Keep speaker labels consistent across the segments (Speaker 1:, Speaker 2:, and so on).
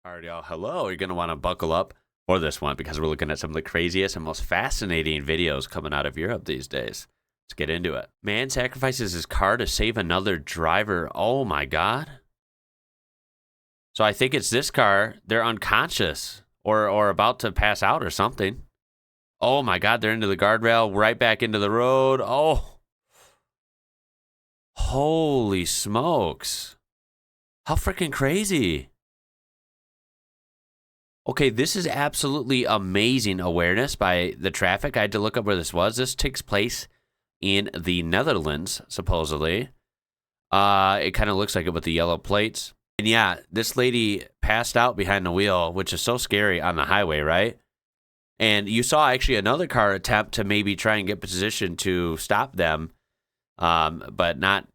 Speaker 1: All right, y'all. Hello. You're going to want to buckle up for this one because we're looking at some of the craziest and most fascinating videos coming out of Europe these days. Let's get into it. Man sacrifices his car to save another driver. Oh, my God. So I think it's this car. They're unconscious or about to pass out or something. Oh, my God. They're into the guardrail, right back into the road. Oh. Holy smokes. How freaking crazy. Okay, this is absolutely amazing awareness by the traffic. I had to look up where this was. This takes place in the Netherlands, supposedly. It kind of looks like it with the yellow plates. And yeah, this lady passed out behind the wheel, which is so scary on the highway, right? And you saw actually another car attempt to maybe try and get position to stop them, but not,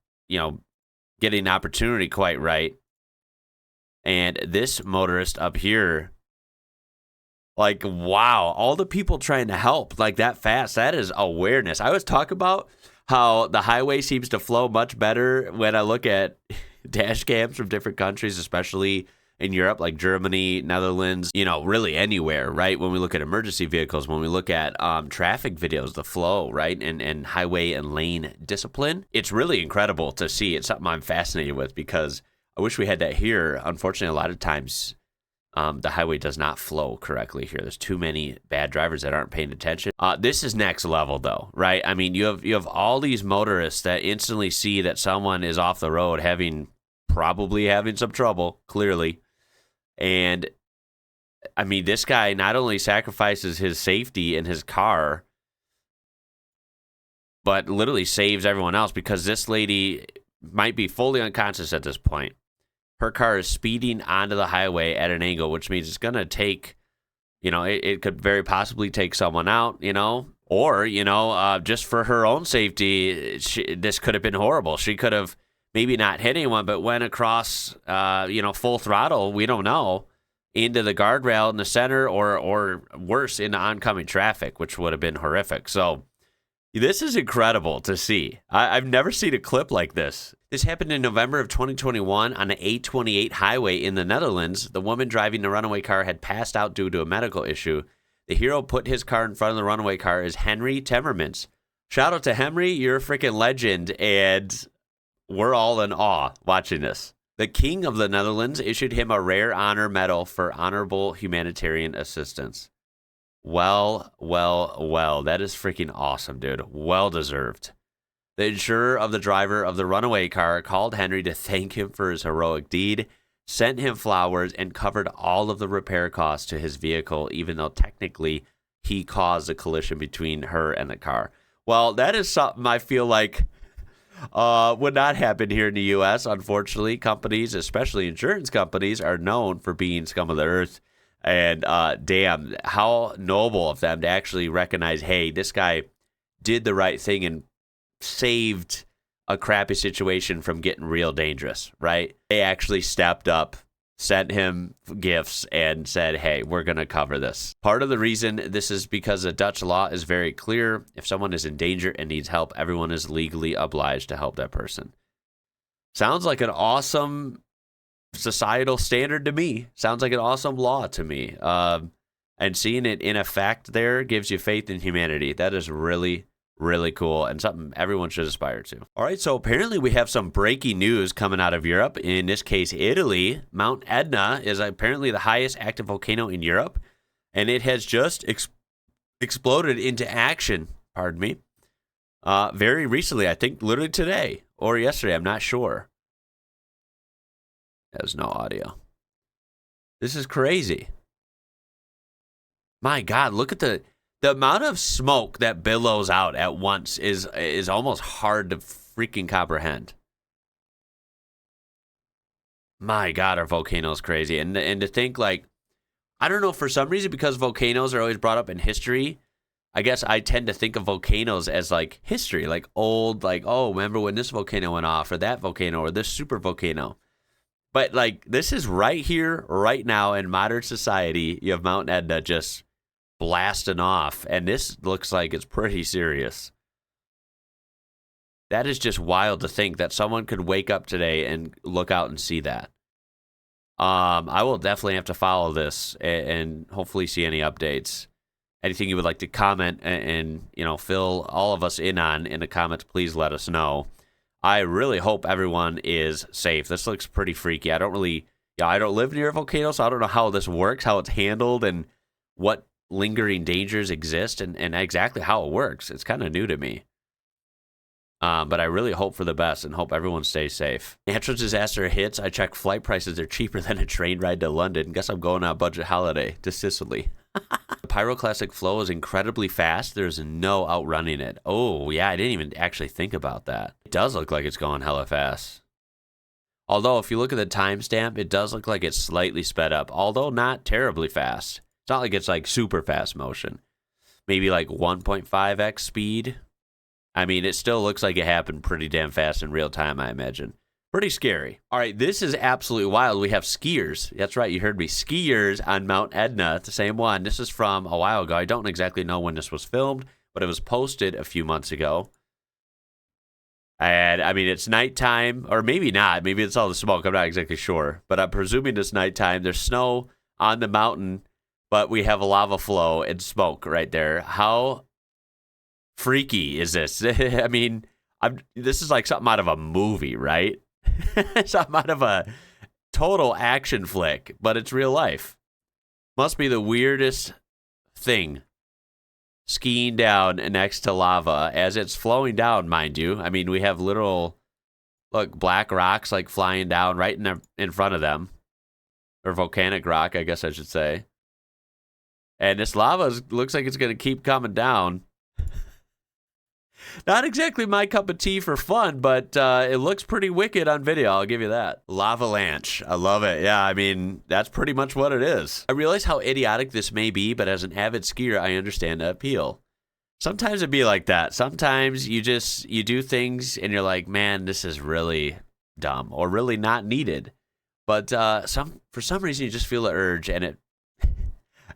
Speaker 1: getting the opportunity quite right. And this motorist up here, like, wow, all the people trying to help like that fast, that is awareness. I was talking about how the highway seems to flow much better when I look at dash cams from different countries, especially in Europe, like Germany, Netherlands, really anywhere, right? When we look at emergency vehicles, when we look at traffic videos, the flow, right? And highway and lane discipline, it's really incredible to see. It's something I'm fascinated with because I wish we had that here. Unfortunately, a lot of times, the highway does not flow correctly here. There's too many bad drivers that aren't paying attention. This is next level, though, right? I mean, you have all these motorists that instantly see that someone is off the road, probably having some trouble, clearly. And I mean, this guy not only sacrifices his safety in his car, but literally saves everyone else because this lady might be fully unconscious at this point. Her car is speeding onto the highway at an angle, which means it's going to take, it could very possibly take someone out, or, just for her own safety, this could have been horrible. She could have maybe not hit anyone, but went across, full throttle, we don't know, into the guardrail in the center or worse, into oncoming traffic, which would have been horrific. So this is incredible to see. I've never seen a clip like this. This happened in November of 2021 on the A28 highway in the Netherlands. The woman driving the runaway car had passed out due to a medical issue. The hero put his car in front of the runaway car is Henry Temmermans. Shout out to Henry, you're a freaking legend, and we're all in awe watching this. The King of the Netherlands issued him a rare honor medal for honorable humanitarian assistance. Well, that is freaking awesome, dude. Well deserved. The insurer of the driver of the runaway car called Henry to thank him for his heroic deed, sent him flowers, and covered all of the repair costs to his vehicle, even though technically he caused the collision between her and the car. Well, that is something I feel like would not happen here in the U.S. Unfortunately, companies, especially insurance companies, are known for being scum of the earth. And damn, how noble of them to actually recognize, hey, this guy did the right thing and saved a crappy situation from getting real dangerous, right? They actually stepped up, sent him gifts, and said, hey, we're going to cover this. Part of the reason this is because the Dutch law is very clear. If someone is in danger and needs help, everyone is legally obliged to help that person. Sounds like an awesome societal standard to me. Sounds like an awesome law to me. And seeing it in effect there gives you faith in humanity. That is really, really cool and something everyone should aspire to. All right, so apparently we have some breaking news coming out of Europe. In this case, Italy. Mount Etna is apparently the highest active volcano in Europe, and it has just exploded into action, pardon me, very recently. I think literally today or yesterday, I'm not sure. There's no audio. This is crazy. My God, look at the amount of smoke that billows out at once is almost hard to freaking comprehend. My God, our volcano's crazy. And to think, like, I don't know, for some reason, because volcanoes are always brought up in history, I guess I tend to think of volcanoes as like history, like old, like, oh, remember when this volcano went off, or that volcano, or this super volcano. But like, this is right here, right now in modern society. You have Mount Etna just blasting off, and this looks like it's pretty serious. That is just wild to think that someone could wake up today and look out and see that. I will definitely have to follow this and hopefully see any updates. Anything you would like to comment and you know, fill all of us in on in the comments, please let us know. I really hope everyone is safe. This looks pretty freaky. I don't live near a volcano, so I don't know how this works, how it's handled, and what lingering dangers exist, and exactly how it works. It's kind of new to me. But I really hope for the best and hope everyone stays safe. Natural disaster hits. I check flight prices. They're cheaper than a train ride to London. Guess I'm going on a budget holiday to Sicily. The pyroclastic flow is incredibly fast. There's no outrunning it. Oh, yeah, I didn't even actually think about that. It does look like it's going hella fast. Although, if you look at the timestamp, it does look like it's slightly sped up, although not terribly fast. It's not like it's like super fast motion. Maybe like 1.5x speed. I mean, it still looks like it happened pretty damn fast in real time, I imagine. Pretty scary. All right, this is absolutely wild. We have skiers. That's right, you heard me. Skiers on Mount Etna. It's the same one. This is from a while ago. I don't exactly know when this was filmed, but it was posted a few months ago. And, I mean, it's nighttime, or maybe not. Maybe it's all the smoke. I'm not exactly sure. But I'm presuming it's nighttime. There's snow on the mountain, but we have a lava flow and smoke right there. How freaky is this? I mean, this is like something out of a movie, right? Something out of a total action flick, but it's real life. Must be the weirdest thing. Skiing down next to lava as it's flowing down, mind you. I mean, we have literal, look, black rocks like flying down right in front of them. Or volcanic rock, I guess I should say. And this lava looks like it's going to keep coming down. Not exactly my cup of tea for fun, but it looks pretty wicked on video, I'll give you that. Lavalanche. I love it. Yeah, I mean, that's pretty much what it is. I realize how idiotic this may be, but as an avid skier, I understand the appeal. Sometimes it'd be like that. Sometimes you do things and you're like, man, this is really dumb or really not needed. But for some reason, you just feel the urge, and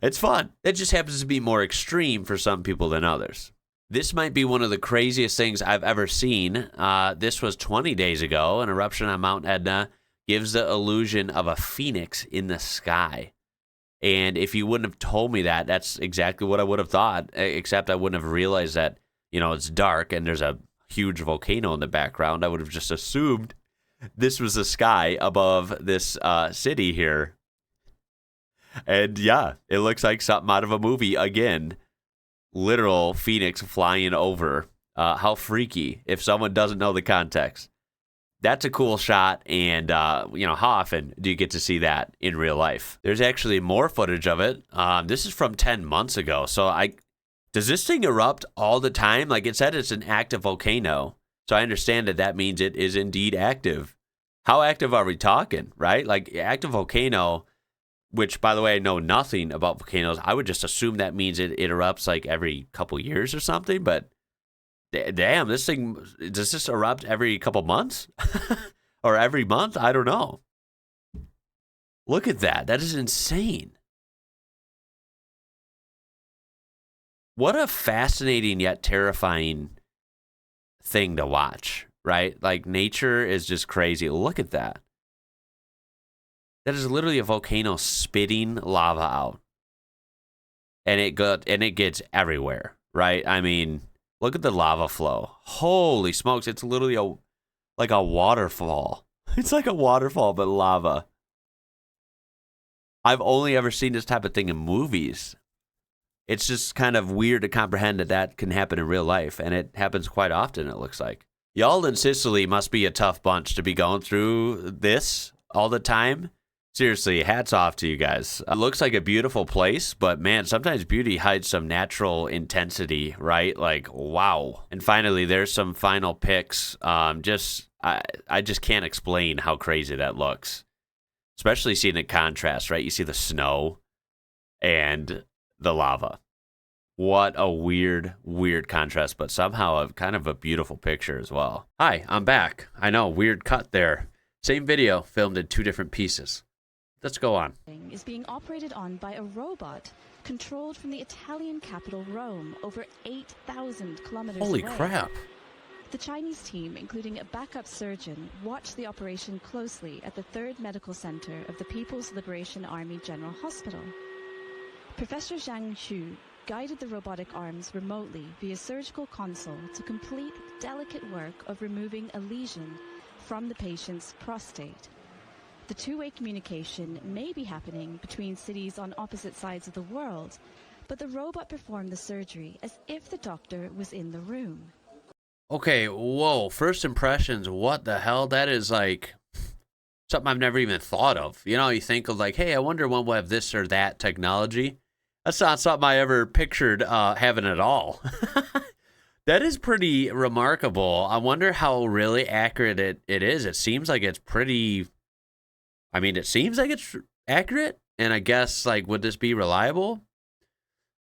Speaker 1: it's fun. It just happens to be more extreme for some people than others. This might be one of the craziest things I've ever seen. This was 20 days ago. An eruption on Mount Etna gives the illusion of a phoenix in the sky. And if you wouldn't have told me that, that's exactly what I would have thought, except I wouldn't have realized that, you know, it's dark and there's a huge volcano in the background. I would have just assumed this was the sky above this city here. And yeah, it looks like something out of a movie again. Literal phoenix flying over. How freaky if someone doesn't know the context. That's a cool shot, and you know, how often do you get to see that in real life? There's actually more footage of it. This is from 10 months ago, so does this thing erupt all the time? Like, it said it's an active volcano, so I understand that means it is indeed active. How active are we talking, right? Like, active volcano, which, by the way, I know nothing about volcanoes. I would just assume that means it erupts like every couple years or something. But damn, this thing, does this erupt every couple months? Or every month? I don't know. Look at that. That is insane. What a fascinating yet terrifying thing to watch, right? Like, nature is just crazy. Look at that. That is literally a volcano spitting lava out. And it gets everywhere, right? I mean, look at the lava flow. Holy smokes, it's literally like a waterfall. It's like a waterfall, but lava. I've only ever seen this type of thing in movies. It's just kind of weird to comprehend that can happen in real life, and it happens quite often, it looks like. Y'all in Sicily must be a tough bunch to be going through this all the time. Seriously, hats off to you guys. It looks like a beautiful place, but man, sometimes beauty hides some natural intensity, right? Like, wow. And finally, there's some final pics. I just can't explain how crazy that looks. Especially seeing the contrast, right? You see the snow and the lava. What a weird, weird contrast, but somehow kind of a beautiful picture as well. Hi, I'm back. I know, weird cut there. Same video, filmed in 2 different pieces. Let's go on.
Speaker 2: Is being operated on by a robot controlled from the Italian capital Rome, over 8,000 kilometers
Speaker 1: Holy
Speaker 2: away.
Speaker 1: crap.
Speaker 2: The Chinese team, including a backup surgeon, watched the operation closely at the 3rd Medical Center of the People's Liberation Army General Hospital. Professor Zhang Xu guided the robotic arms remotely via surgical console to complete the delicate work of removing a lesion from the patient's prostate. The two-way communication may be happening between cities on opposite sides of the world, but the robot performed the surgery as if the doctor was in the room.
Speaker 1: Okay, whoa, first impressions, what the hell? That is like something I've never even thought of. You know, you think of like, hey, I wonder when we'll have this or that technology. That's not something I ever pictured having at all. That is pretty remarkable. I wonder how really accurate it is. It seems like it's pretty... I mean, it seems like it's accurate, and I guess, like, would this be reliable?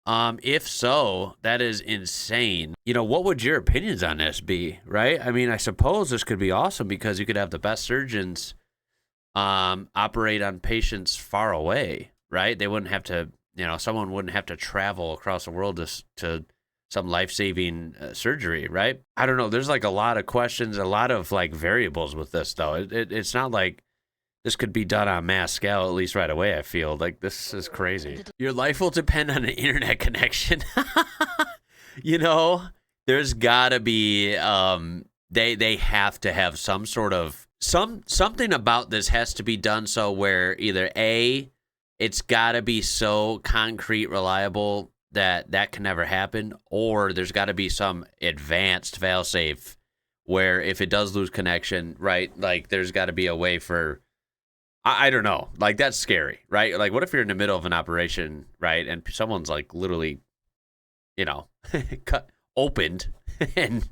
Speaker 1: If so, that is insane. You know, what would your opinions on this be, right? I mean, I suppose this could be awesome because you could have the best surgeons operate on patients far away, right? They wouldn't have to, you know, someone wouldn't have to travel across the world to some life-saving surgery, right? I don't know. There's like a lot of questions, a lot of like variables with this, though. It's not like this could be done on mass scale, at least right away, I feel. Like, this is crazy. Your life will depend on an internet connection. You know, there's gotta be, they have to have some sort of, something about this has to be done so where either A, it's gotta be so concrete, reliable that can never happen, or there's gotta be some advanced failsafe where if it does lose connection, right, like, there's gotta be a way for, I don't know. Like, that's scary, right? Like, what if you're in the middle of an operation, right, and someone's, like, literally, you know, opened, and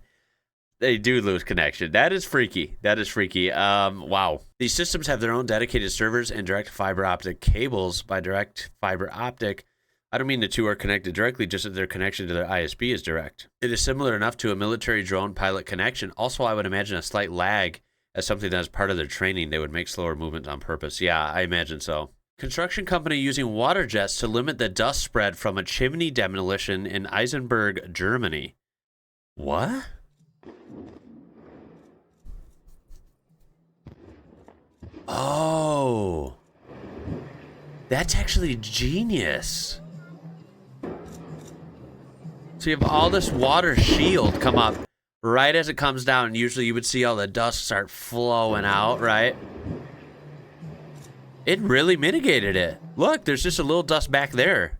Speaker 1: they do lose connection. That is freaky. That is freaky. Wow. These systems have their own dedicated servers and direct fiber optic cables. By direct fiber optic, I don't mean the two are connected directly, just that their connection to their ISP is direct. It is similar enough to a military drone pilot connection. Also, I would imagine a slight lag as something that is part of their training. They would make slower movements on purpose. Yeah, I imagine so. Construction company using water jets to limit the dust spread from a chimney demolition in Eisenberg, Germany. What? Oh. That's actually genius. So you have all this water shield come up right as it comes down. Usually you would see all the dust start flowing out, right? It really mitigated it. Look, there's just a little dust back there.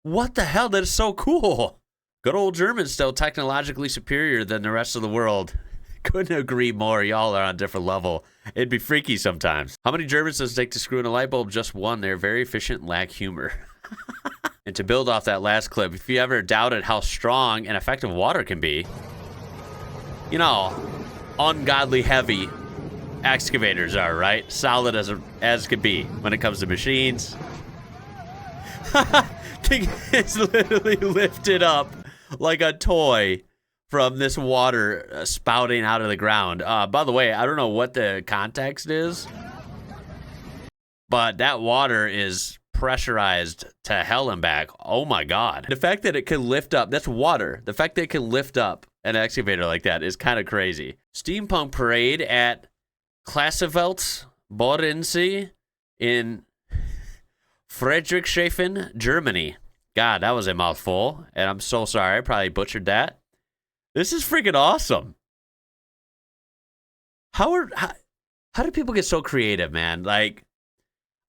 Speaker 1: What the hell? That is so cool. Good old Germans, still technologically superior than the rest of the world. Couldn't agree more. Y'all are on a different level. It'd be freaky sometimes. How many Germans does it take to screw in a light bulb? Just one. They're very efficient and lack humor. And to build off that last clip, if you ever doubted how strong and effective water can be, you know, ungodly heavy excavators are, right? Solid as could be when it comes to machines. Thing is literally lifted up like a toy from this water spouting out of the ground. By the way, I don't know what the context is, but that water is pressurized to hell and back. Oh my God. The fact that it can lift up, that's water. The fact that it can lift up an excavator like that is kind of crazy. Steampunk parade at Klassevelds Bodensee in Friedrichshafen, Germany. God, that was a mouthful, and I'm so sorry. I probably butchered that. This is freaking awesome. How do people get so creative, man? Like,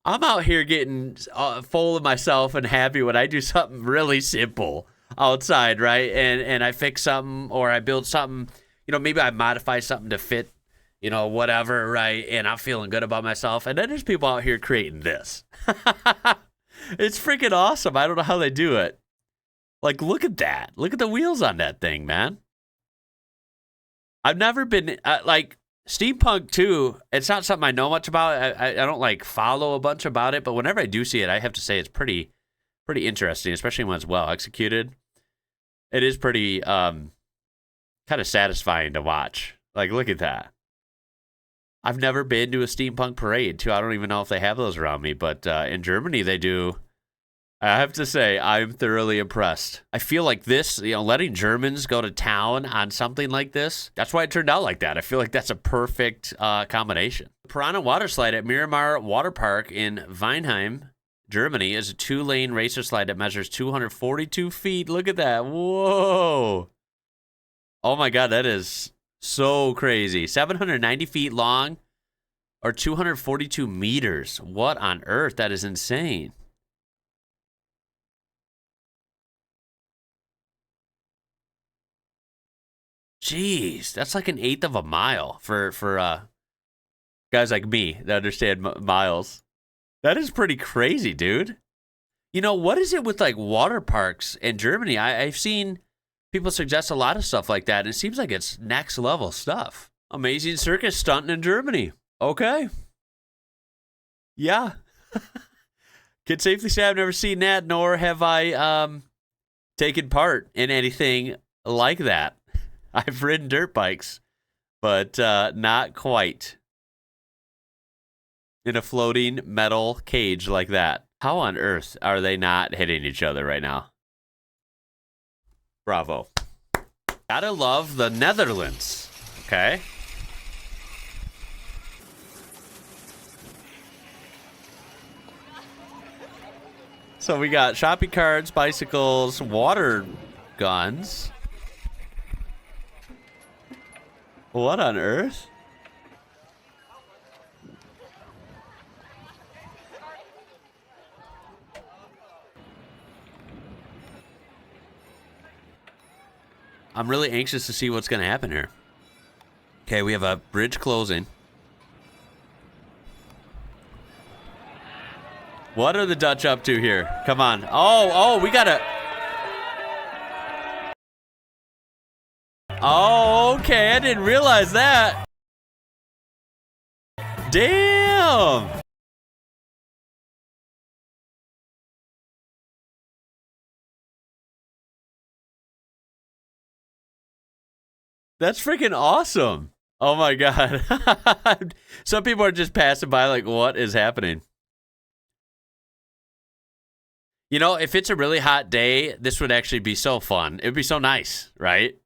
Speaker 1: I'm out here getting full of myself and happy when I do something really simple outside, right? And I fix something or I build something, you know, maybe I modify something to fit, you know, whatever, right? And I'm feeling good about myself. And then there's people out here creating this. It's freaking awesome. I don't know how they do it. Like, look at that. Look at the wheels on that thing, man. I've never been, like, steampunk, too, it's not something I know much about. I don't, like, follow a bunch about it. But whenever I do see it, I have to say it's pretty interesting, especially when it's well executed. It is pretty kind of satisfying to watch. Like, look at that. I've never been to a steampunk parade, too. I don't even know if they have those around me. But in Germany, they do. I have to say, I'm thoroughly impressed. I feel like this, letting Germans go to town on something like this, that's why it turned out like that. I feel like that's a perfect combination. Piranha Water Slide at Miramar Water Park in Weinheim, Germany, is a 2-lane racer slide that measures 242 feet. Look at that. Whoa. Oh my God, that is so crazy. 790 feet long or 242 meters. What on earth? That is insane. Jeez, that's like an eighth of a mile for guys like me that understand miles. That is pretty crazy, dude. What is it with like water parks in Germany? I've seen people suggest a lot of stuff like that, and it seems like it's next level stuff. Amazing circus stunting in Germany. Okay. Yeah. Can safely say I've never seen that, nor have I taken part in anything like that. I've ridden dirt bikes, but not quite in a floating metal cage like that. How on earth are they not hitting each other right now? Bravo. Gotta love the Netherlands. Okay. So we got shopping carts, bicycles, water guns. What on earth? I'm really anxious to see what's going to happen here. Okay, we have a bridge closing. What are the Dutch up to here? Come on. Oh, we got to... Oh, okay. I didn't realize that. Damn. That's freaking awesome. Oh my God. Some people are just passing by like, what is happening? If it's a really hot day, this would actually be so fun. It would be so nice, right?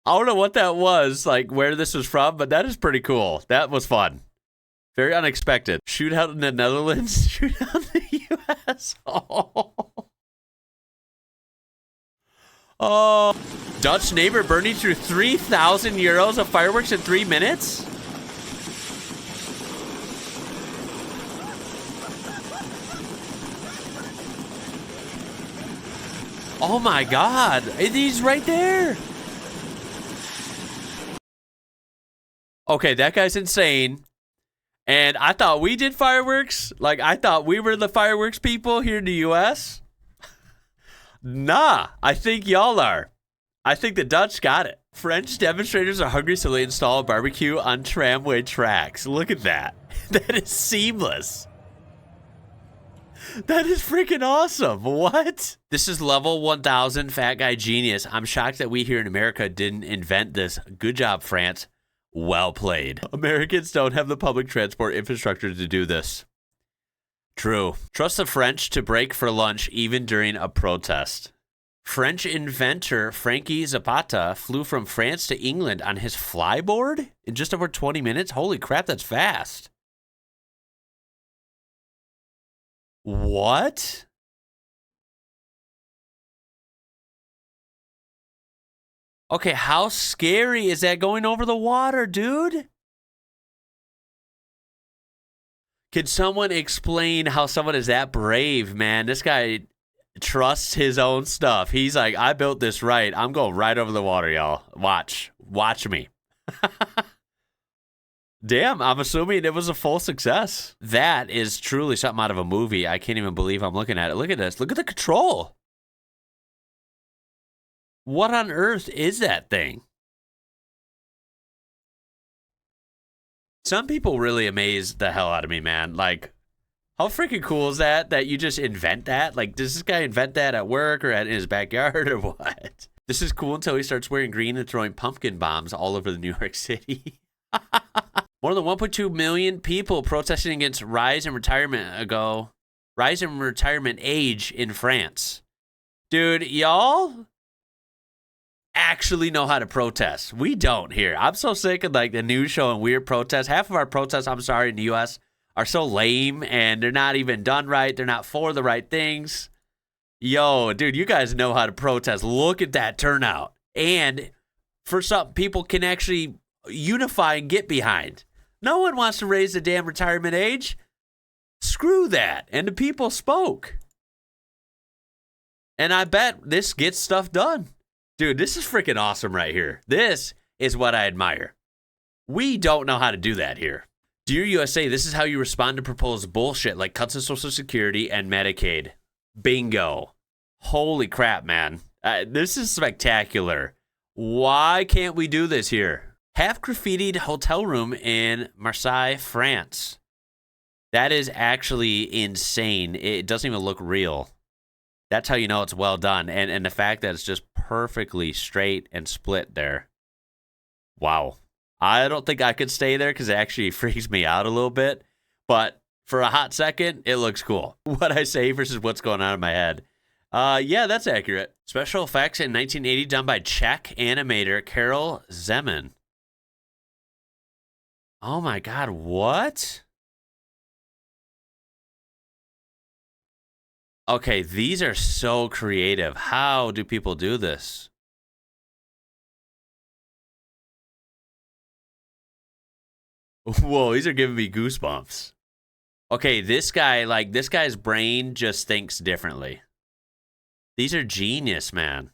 Speaker 1: I don't know what that was, like where this was from, but that is pretty cool. That was fun. Very unexpected. Shootout in the Netherlands, shootout in the U.S. Oh. Dutch neighbor burning through 3,000 euros of fireworks in 3 minutes? Oh my God. He's right there. Okay, that guy's insane. And I thought we did fireworks. Like, I thought we were the fireworks people here in the U.S. Nah, I think y'all are. I think the Dutch got it. French demonstrators are hungry, so they install a barbecue on tramway tracks. Look at that. That is seamless. That is freaking awesome. What? This is level 1000 fat guy genius. I'm shocked that we here in America didn't invent this. Good job, France. Well played. Americans don't have the public transport infrastructure to do this. True. Trust the French to break for lunch even during a protest. French inventor Frankie Zapata flew from France to England on his flyboard in just over 20 minutes. Holy crap, that's fast. What? Okay, how scary is that going over the water, dude? Can someone explain how someone is that brave, man? This guy trusts his own stuff. He's like, I built this right. I'm going right over the water, y'all. Watch me. Damn, I'm assuming it was a full success. That is truly something out of a movie. I can't even believe I'm looking at it. Look at this. Look at the control. What on earth is that thing? Some people really amaze the hell out of me, man. Like, how freaking cool is that you just invent that? Like, does this guy invent that at work or in his backyard or what? This is cool until he starts wearing green and throwing pumpkin bombs all over the New York City. More than 1.2 million people protesting against rise in retirement rise in retirement age in France. Dude, y'all actually know how to protest. We don't here. I'm so sick of like the news showing weird protests. Half of our protests, I'm sorry, in the U.S. are so lame and they're not even done right. They're not for the right things. Yo, dude, you guys know how to protest. Look at that turnout. And for something people can actually unify and get behind. No one wants to raise the damn retirement age. Screw that. And the people spoke. And I bet this gets stuff done. Dude, this is freaking awesome right here. This is what I admire. We don't know how to do that here. Dear USA, this is how you respond to proposed bullshit like cuts in Social Security and Medicaid. Bingo. Holy crap, man. This is spectacular. Why can't we do this here? Half graffitied hotel room in Marseille, France. That is actually insane. It doesn't even look real. That's how you know it's well done. And the fact that it's just perfectly straight and split there. Wow. I don't think I could stay there because it actually freaks me out a little bit. But for a hot second, it looks cool. What I say versus what's going on in my head. Yeah, that's accurate. Special effects in 1980 done by Czech animator Karel Zeman. Oh my God, what? Okay, these are so creative. How do people do this? Whoa, these are giving me goosebumps. Okay, this guy's brain just thinks differently. These are genius, man.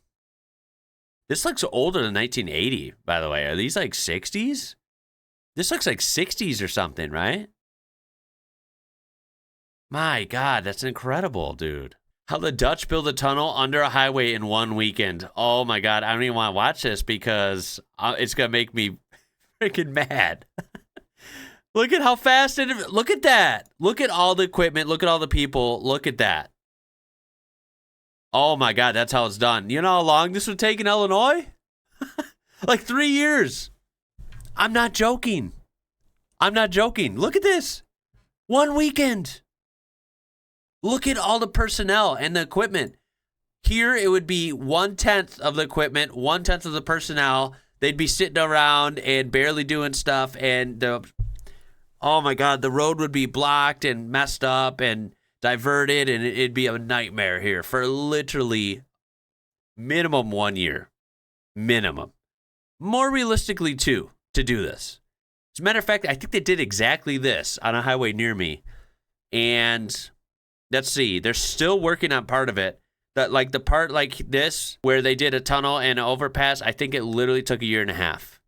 Speaker 1: This looks older than 1980, by the way. Are these like 60s? This looks like 60s or something, right? My God, that's incredible, dude. How the Dutch build a tunnel under a highway in one weekend. Oh my God, I don't even want to watch this because it's going to make me freaking mad. Look at how fast it, look at that. Look at all the equipment. Look at all the people. Look at that. Oh my God, that's how it's done. You know how long this would take in Illinois? Like 3 years. I'm not joking. I'm not joking. Look at this. One weekend. Look at all the personnel and the equipment. Here, it would be 1/10 of the equipment, 1/10 of the personnel. They'd be sitting around and barely doing stuff. And oh my God, the road would be blocked and messed up and diverted. And it'd be a nightmare here for literally minimum 1 year. Minimum. More realistically, two, to do this. As a matter of fact, I think they did exactly this on a highway near me. And let's see, they're still working on part of it. That like the part like this, where they did a tunnel and an overpass, I think it literally took 1.5 years.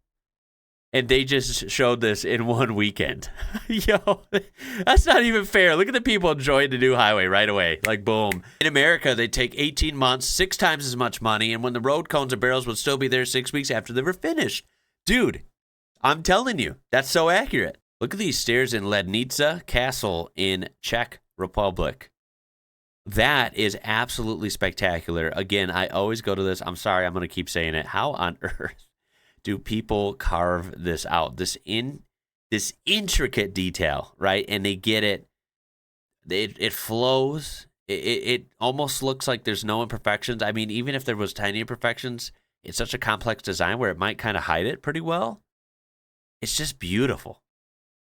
Speaker 1: And they just showed this in one weekend. Yo, that's not even fair. Look at the people enjoying the new highway right away. Like, boom. In America, they take 18 months, 6 times as much money, and when the road cones and barrels would still be there 6 weeks after they were finished. Dude, I'm telling you, that's so accurate. Look at these stairs in Lednica Castle in Czech Republic. That is absolutely spectacular. Again, I always go to this. I'm sorry, I'm going to keep saying it. How on earth do people carve this out? This intricate detail, right? And they get it. It flows. It almost looks like there's no imperfections. I mean, even if there was tiny imperfections, it's such a complex design where it might kind of hide it pretty well. It's just beautiful.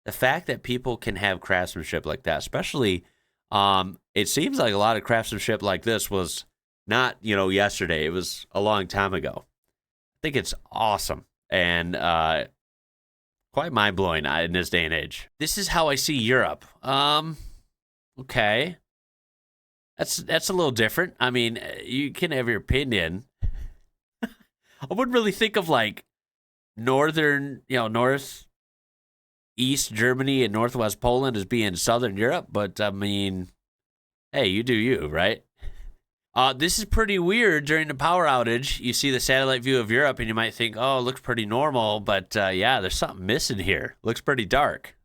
Speaker 1: The fact that people can have craftsmanship like that, especially, it seems like a lot of craftsmanship like this was not, yesterday. It was a long time ago. I think it's awesome and quite mind-blowing in this day and age. This is how I see Europe. Okay. That's a little different. I mean, you can have your opinion. I wouldn't really think of like northern, north, east Germany and northwest Poland as being southern Europe, but I mean, hey, you do you, right? This is pretty weird. During the power outage, you see the satellite view of Europe, and you might think, oh, it looks pretty normal, but yeah, there's something missing here. Looks pretty dark.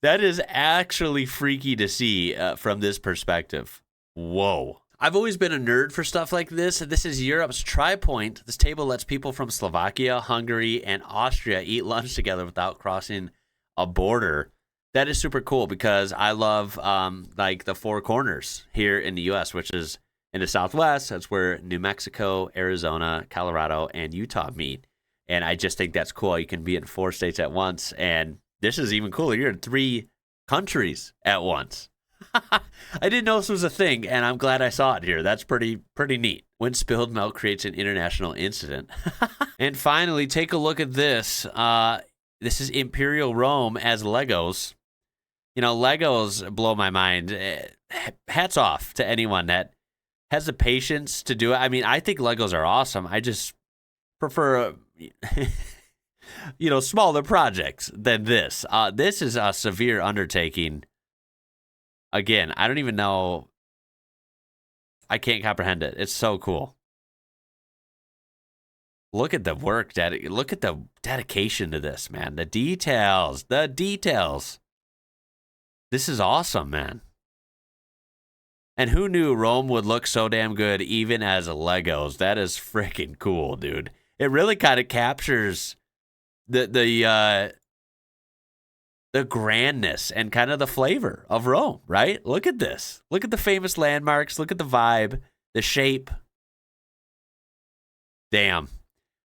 Speaker 1: That is actually freaky to see from this perspective. Whoa. I've always been a nerd for stuff like this. This is Europe's tri-point. This table lets people from Slovakia, Hungary, and Austria eat lunch together without crossing a border. That is super cool because I love like the four corners here in the U.S., which is in the Southwest. That's where New Mexico, Arizona, Colorado, and Utah meet. And I just think that's cool. You can be in 4 states at once. And this is even cooler. You're in 3 countries at once. I didn't know this was a thing, and I'm glad I saw it here. That's pretty neat. When spilled milk creates an international incident. And finally, take a look at this. This is Imperial Rome as Legos. You know, Legos blow my mind. Hats off to anyone that has the patience to do it. I mean, I think Legos are awesome. I just prefer, smaller projects than this. This is a severe undertaking. Again, I don't even know. I can't comprehend it. It's so cool. Look at the work. Look at the dedication to this, man. The details. This is awesome, man. And who knew Rome would look so damn good even as Legos? That is freaking cool, dude. It really kind of captures the grandness and kind of the flavor of Rome, right? Look at this. Look at the famous landmarks. Look at the vibe, the shape. Damn.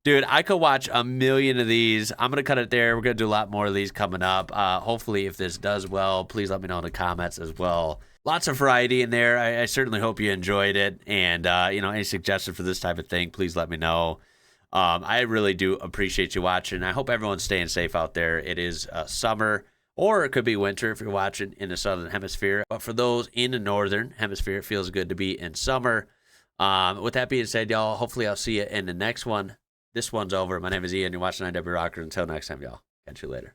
Speaker 1: Dude, I could watch a million of these. I'm going to cut it there. We're going to do a lot more of these coming up. Hopefully, if this does well, please let me know in the comments as well. Lots of variety in there. I certainly hope you enjoyed it. And, any suggestions for this type of thing, please let me know. I really do appreciate you watching. I hope everyone's staying safe out there. It is summer, or it could be winter if you're watching in the southern hemisphere. But for those in the northern hemisphere, it feels good to be in summer. With that being said, y'all, hopefully I'll see you in the next one. This one's over. My name is Ian. You're watching IWrocker. Until next time, y'all. Catch you later.